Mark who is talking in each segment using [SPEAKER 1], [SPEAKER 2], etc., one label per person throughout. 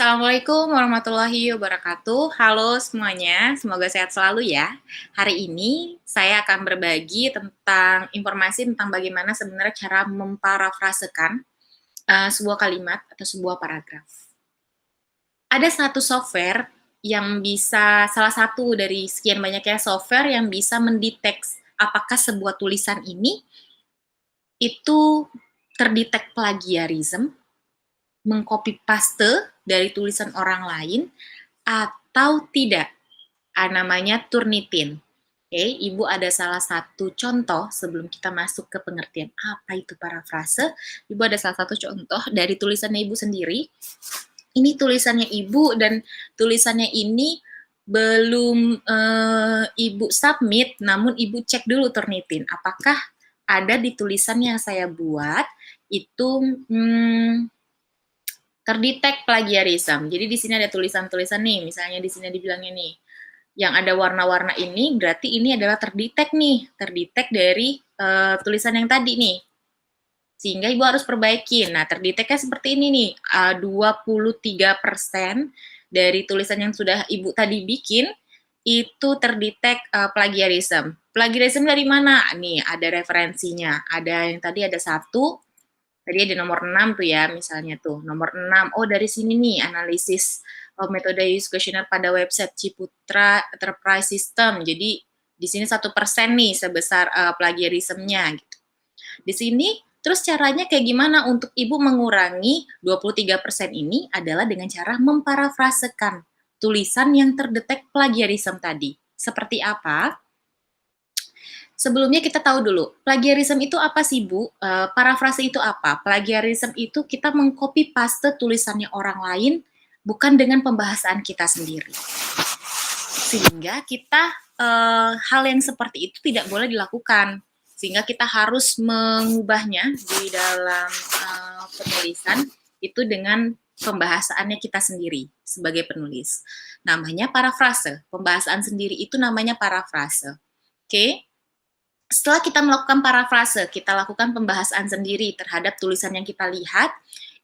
[SPEAKER 1] Assalamualaikum warahmatullahi wabarakatuh. Halo semuanya, semoga sehat selalu ya. Hari ini saya akan berbagi tentang informasi tentang bagaimana sebenarnya cara memparafrasekan sebuah kalimat atau sebuah paragraf. Ada satu software yang bisa, salah satu dari sekian banyaknya software yang bisa mendeteksi apakah sebuah tulisan ini itu terdetek plagiarism, mengcopy paste dari tulisan orang lain, atau tidak. Namanya Turnitin. Oke, Ibu ada salah satu contoh sebelum kita masuk ke pengertian apa itu parafrase. Ibu ada salah satu contoh dari tulisannya Ibu sendiri. Ini tulisannya Ibu dan tulisannya ini belum Ibu submit, namun Ibu cek dulu Turnitin. Apakah ada di tulisan yang saya buat itu terdetek plagiarism. Jadi di sini ada tulisan-tulisan nih, misalnya di sini dibilangnya nih, yang ada warna-warna ini berarti ini adalah terdetek nih, terdetek dari tulisan yang tadi nih. Sehingga Ibu harus perbaiki. Nah, terdeteknya seperti ini nih, 23% dari tulisan yang sudah Ibu tadi bikin itu terdetek plagiarism. Plagiarism dari mana? Nih, ada referensinya. Ada yang tadi ada 1, tadi ada nomor 6 tuh ya, misalnya tuh, nomor 6, oh dari sini nih, analisis metode use questionnaire pada website Ciputra Enterprise System, jadi di sini 1% nih sebesar plagiarismnya, gitu. Di sini, terus caranya kayak gimana untuk Ibu mengurangi 23% ini adalah dengan cara memparafrasekan tulisan yang terdetek plagiarism tadi. Seperti apa? Sebelumnya kita tahu dulu, plagiarism itu apa sih, Bu? Parafrase itu apa? Plagiarism itu kita mengcopy paste tulisannya orang lain, bukan dengan pembahasan kita sendiri. Sehingga kita hal yang seperti itu tidak boleh dilakukan. Sehingga kita harus mengubahnya di dalam penulisan itu dengan pembahasannya kita sendiri sebagai penulis. Namanya parafrase. Pembahasan sendiri itu namanya parafrase. Oke? Setelah kita melakukan parafrase, kita lakukan pembahasan sendiri terhadap tulisan yang kita lihat,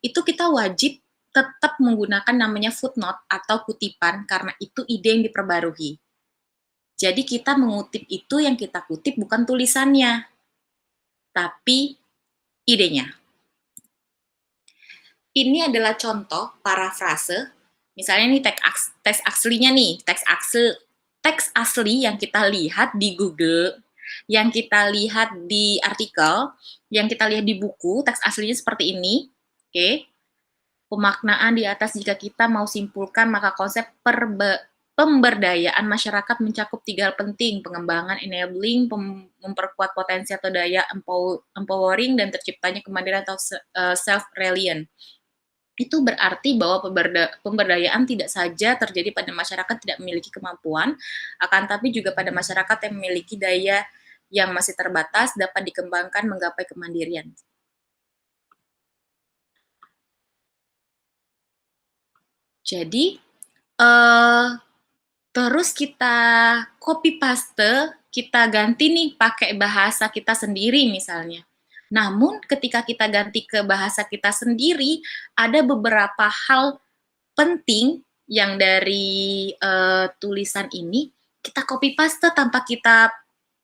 [SPEAKER 1] itu kita wajib tetap menggunakan namanya footnote atau kutipan karena itu ide yang diperbarui. Jadi kita mengutip itu yang kita kutip bukan tulisannya, tapi idenya. Ini adalah contoh parafrase. Misalnya ini teks aslinya nih, teks asli yang kita lihat di Google, yang kita lihat di artikel, yang kita lihat di buku, teks aslinya seperti ini. Oke. Pemaknaan di atas jika kita mau simpulkan maka konsep pemberdayaan masyarakat mencakup 3 hal penting, pengembangan enabling, memperkuat potensi atau daya empowering, dan terciptanya kemandirian atau self-reliant. Itu berarti bahwa pemberdayaan tidak saja terjadi pada masyarakat tidak memiliki kemampuan, akan tapi juga pada masyarakat yang memiliki daya yang masih terbatas dapat dikembangkan menggapai kemandirian. Jadi, terus kita copy paste, kita ganti nih pakai bahasa kita sendiri misalnya. Namun ketika kita ganti ke bahasa kita sendiri, ada beberapa hal penting yang dari tulisan ini kita copy paste tanpa kita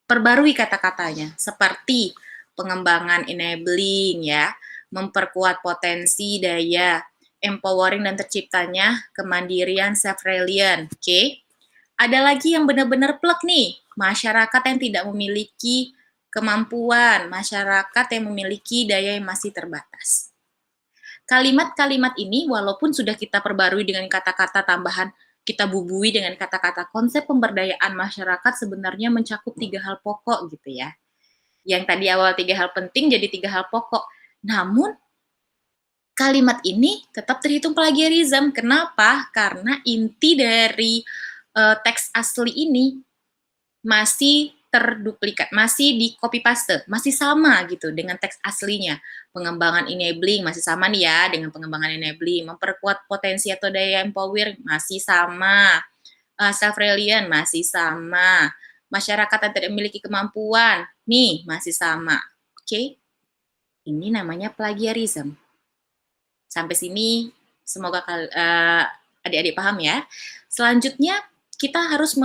[SPEAKER 1] perbarui kata-katanya, seperti pengembangan enabling ya, memperkuat potensi daya, empowering dan terciptanya kemandirian self-reliant. Oke. Ada lagi yang benar-benar plek nih, masyarakat yang tidak memiliki kemampuan, masyarakat yang memiliki daya yang masih terbatas. Kalimat-kalimat ini walaupun sudah kita perbarui dengan kata-kata tambahan, kita bubui dengan kata-kata konsep pemberdayaan masyarakat sebenarnya mencakup 3 hal pokok gitu ya. Yang tadi awal 3 hal penting jadi 3 hal pokok. Namun kalimat ini tetap terhitung plagiarism. Kenapa? Karena inti dari teks asli ini masih terduplikat, masih di copy paste, masih sama gitu dengan teks aslinya. Pengembangan enabling masih sama nih ya dengan pengembangan enabling, memperkuat potensi atau daya empower masih sama, self-reliant masih sama, masyarakat yang tidak memiliki kemampuan nih masih sama. Oke, ini namanya plagiarism. Sampai sini Semoga adik-adik paham ya. Selanjutnya, kita harus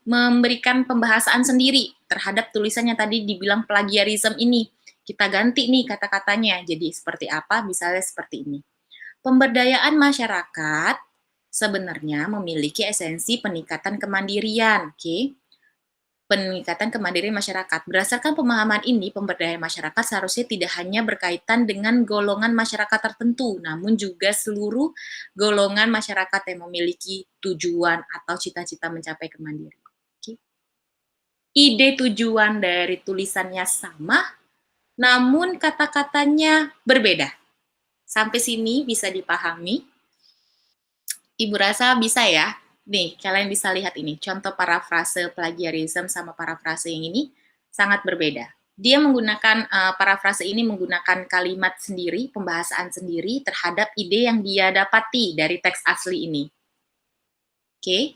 [SPEAKER 1] memberikan pembahasan sendiri terhadap tulisannya tadi dibilang plagiarism ini. Kita ganti nih kata-katanya, jadi seperti apa, misalnya seperti ini. Pemberdayaan masyarakat sebenarnya memiliki esensi peningkatan kemandirian, oke? Peningkatan kemandirian masyarakat. Berdasarkan pemahaman ini, pemberdayaan masyarakat seharusnya tidak hanya berkaitan dengan golongan masyarakat tertentu, namun juga seluruh golongan masyarakat yang memiliki tujuan atau cita-cita mencapai kemandirian. Oke. Ide tujuan dari tulisannya sama, namun kata-katanya berbeda. Sampai sini bisa dipahami? Ibu rasa bisa ya? Nih, kalian bisa lihat ini, contoh parafrase plagiarism sama parafrase yang ini sangat berbeda. Dia menggunakan, parafrase ini menggunakan kalimat sendiri, pembahasan sendiri terhadap ide yang dia dapati dari teks asli ini. Oke?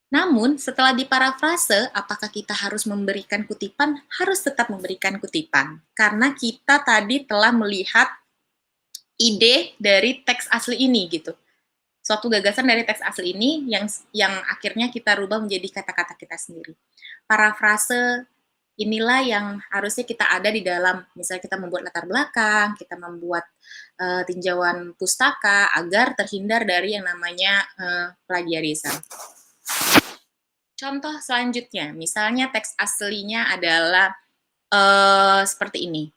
[SPEAKER 1] Namun, setelah diparafrase, apakah kita harus memberikan kutipan? Harus tetap memberikan kutipan. Karena kita tadi telah melihat ide dari teks asli ini, gitu. Suatu gagasan dari teks asli ini yang akhirnya kita rubah menjadi kata-kata kita sendiri. Parafrase inilah yang harusnya kita ada di dalam, misalnya kita membuat latar belakang, kita membuat tinjauan pustaka agar terhindar dari yang namanya plagiarisme. Contoh selanjutnya, misalnya teks aslinya adalah seperti ini.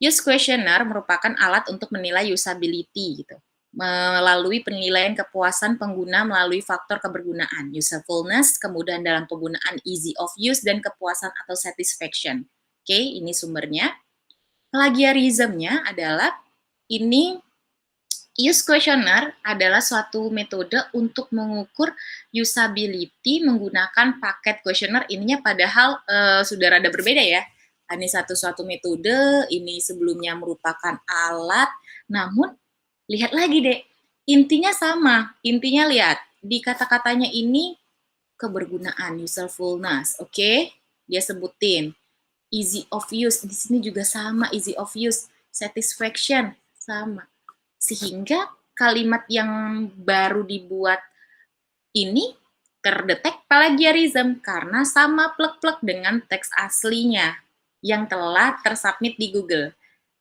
[SPEAKER 1] Use questionnaire merupakan alat untuk menilai usability gitu, melalui penilaian kepuasan pengguna melalui faktor kebergunaan, usefulness, kemudahan dalam penggunaan, easy of use, dan kepuasan atau satisfaction. Oke, ini sumbernya. Plagiarism-nya adalah ini. Use questionnaire adalah suatu metode untuk mengukur usability menggunakan paket questionnaire. Ininya padahal sudah rada berbeda ya. Ini suatu metode, ini sebelumnya merupakan alat, namun lihat lagi deh, intinya sama. Intinya lihat, di kata-katanya ini kebergunaan, usefulness, oke? Dia sebutin. Easy of use, di sini juga sama, easy of use. Satisfaction, sama. Sehingga kalimat yang baru dibuat ini terdetek plagiarism karena sama plek-plek dengan teks aslinya yang telah tersubmit di Google.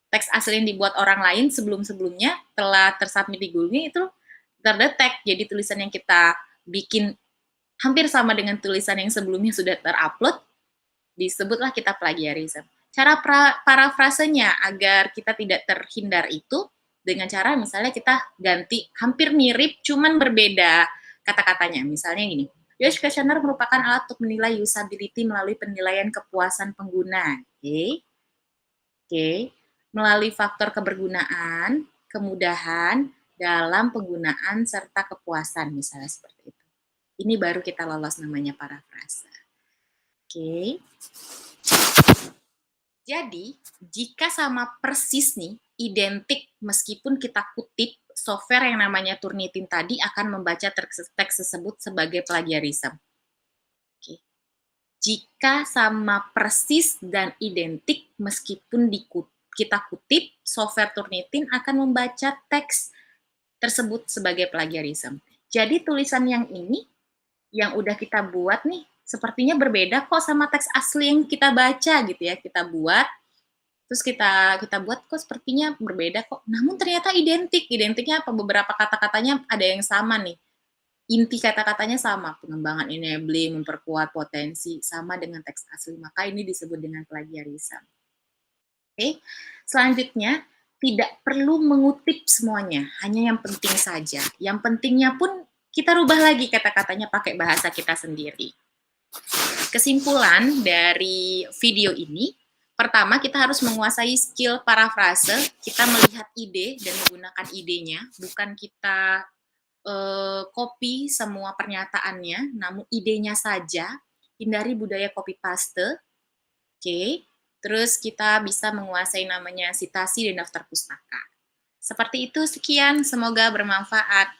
[SPEAKER 1] Teks asli yang dibuat orang lain sebelum-sebelumnya telah tersubmit di Google itu terdetek. Jadi tulisan yang kita bikin hampir sama dengan tulisan yang sebelumnya sudah terupload, disebutlah kita plagiarism. Cara parafrasenya agar kita tidak terhindar itu dengan cara misalnya kita ganti hampir mirip cuman berbeda kata-katanya. Misalnya gini, use questionnaire merupakan alat untuk menilai usability melalui penilaian kepuasan pengguna. Oke. Melalui faktor kebergunaan, kemudahan dalam penggunaan serta kepuasan misalnya seperti itu. Ini baru kita lolos namanya parafrase. Oke. Jadi, jika sama persis nih, identik meskipun kita kutip, software yang namanya Turnitin tadi akan membaca teks tersebut sebagai plagiarism. Oke. Jika sama persis dan identik meskipun kita kutip, software Turnitin akan membaca teks tersebut sebagai plagiarism. Jadi tulisan yang ini, yang udah kita buat nih, sepertinya berbeda kok sama teks asli yang kita baca gitu ya. Kita buat, terus kita buat kok sepertinya berbeda kok. Namun ternyata identik. Identiknya apa? Beberapa kata-katanya ada yang sama nih. Inti kata-katanya sama, pengembangan enabling, memperkuat potensi, sama dengan teks asli. Maka ini disebut dengan plagiarism. Oke. Selanjutnya, tidak perlu mengutip semuanya, hanya yang penting saja. Yang pentingnya pun kita rubah lagi kata-katanya pakai bahasa kita sendiri. Kesimpulan dari video ini, pertama kita harus menguasai skill parafrase, kita melihat ide dan menggunakan idenya, bukan kita copy semua pernyataannya, namun idenya saja, hindari budaya copy paste, oke. Terus kita bisa menguasai namanya citasi dan daftar pustaka. Seperti itu, sekian, semoga bermanfaat.